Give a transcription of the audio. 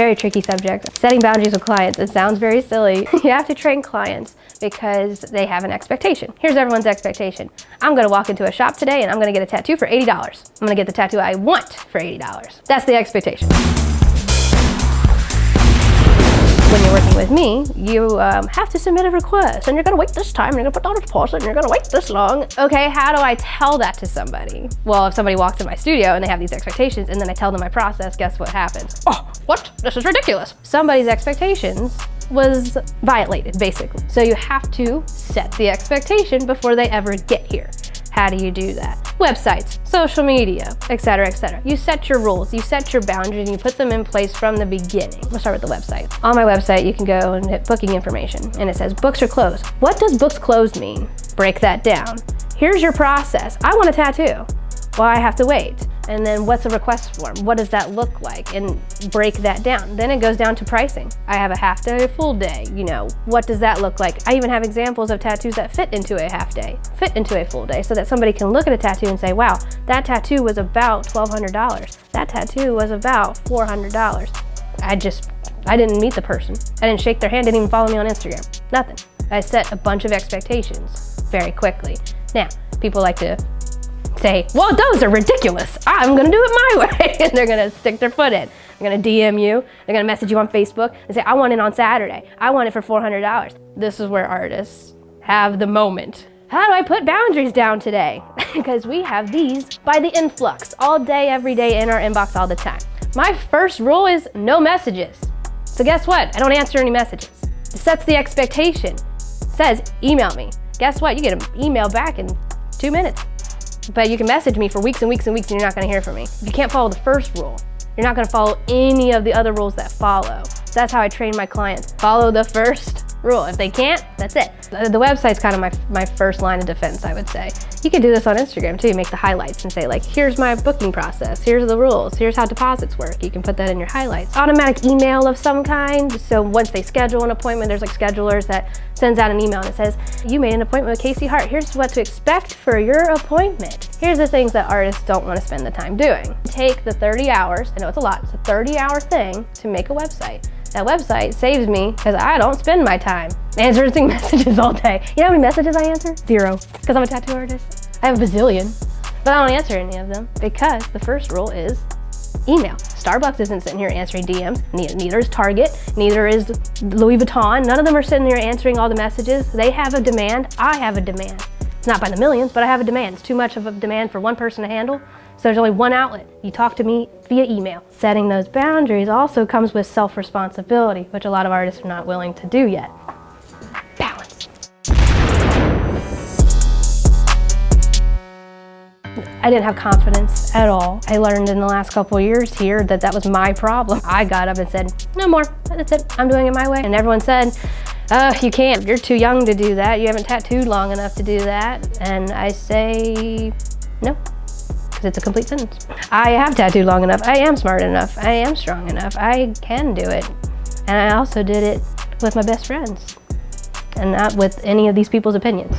Very tricky subject. Setting boundaries with clients. It sounds very silly. You have to train clients because they have an expectation. Here's everyone's expectation. I'm gonna walk into a shop today and I'm gonna get a tattoo for $80. I'm gonna get the tattoo I want for $80. That's the expectation. When you're working with me, you have to submit a request and you're gonna wait this time, and you're gonna put down a deposit, and you're gonna wait this long. Okay, how do I tell that to somebody? Well, if somebody walks in my studio and they have these expectations and then I tell them my process, guess what happens? Oh, what? This is ridiculous. Somebody's expectations was violated, basically. So you have to set the expectation before they ever get here. How do you do that? Websites, social media, etc., etc. You set your rules, you set your boundaries, and you put them in place from the beginning. Let's start with the website. On my website, you can go and hit booking information, and it says books are closed. What does books closed mean? Break that down. Here's your process. I want a tattoo. Well, I have to wait. And then what's a request form? What does that look like? And break that down. Then it goes down to pricing. I have a half day, a full day, you know, what does that look like? I even have examples of tattoos that fit into a half day, fit into a full day, so that somebody can look at a tattoo and say, wow, that tattoo was about $1,200. That tattoo was about $400. I didn't meet the person. I didn't shake their hand, didn't even follow me on Instagram, nothing. I set a bunch of expectations very quickly. Now, people like to say, well, those are ridiculous. I'm gonna do it my way. And they're gonna stick their foot in. They're gonna DM you. They're gonna message you on Facebook and say, I want it on Saturday. I want it for $400. This is where artists have the moment. How do I put boundaries down today? Because we have these by the influx all day, every day in our inbox all the time. My first rule is no messages. So guess what? I don't answer any messages. It sets the expectation. It says, email me. Guess what? You get an email back in 2 minutes. But you can message me for weeks and weeks and weeks and you're not gonna hear from me. If you can't follow the first rule, you're not gonna follow any of the other rules that follow. So that's how I train my clients. Follow the first rule. If they can't, that's it. The website's kind of my first line of defense, I would say. You can do this on Instagram too. Make the highlights and say like, here's my booking process, here's the rules, here's how deposits work. You can put that in your highlights. Automatic email of some kind. So once they schedule an appointment, there's like schedulers that sends out an email and it says, you made an appointment with Casey Hart. Here's what to expect for your appointment. Here's the things that artists don't want to spend the time doing. Take the 30 hours, I know it's a lot, it's a 30-hour thing to make a website. That website saves me because I don't spend my time answering messages all day. You know how many messages I answer? 0. Because I'm a tattoo artist. I have a bazillion, but I don't answer any of them because the first rule is email. Starbucks isn't sitting here answering DMs. Neither is Target. Neither is Louis Vuitton. None of them are sitting here answering all the messages. They have a demand. I have a demand. It's not by the millions, but I have a demand. It's too much of a demand for one person to handle. So there's only one outlet. You talk to me via email. Setting those boundaries also comes with self-responsibility, which a lot of artists are not willing to do yet. Balance. I didn't have confidence at all. I learned in the last couple of years here that that was my problem. I got up and said, no more, that's it, I'm doing it my way. And everyone said, you can't, you're too young to do that. You haven't tattooed long enough to do that. And I say, no. It's a complete sentence. I have tattooed long enough. I am smart enough. I am strong enough. I can do it. And I also did it with my best friends and not with any of these people's opinions.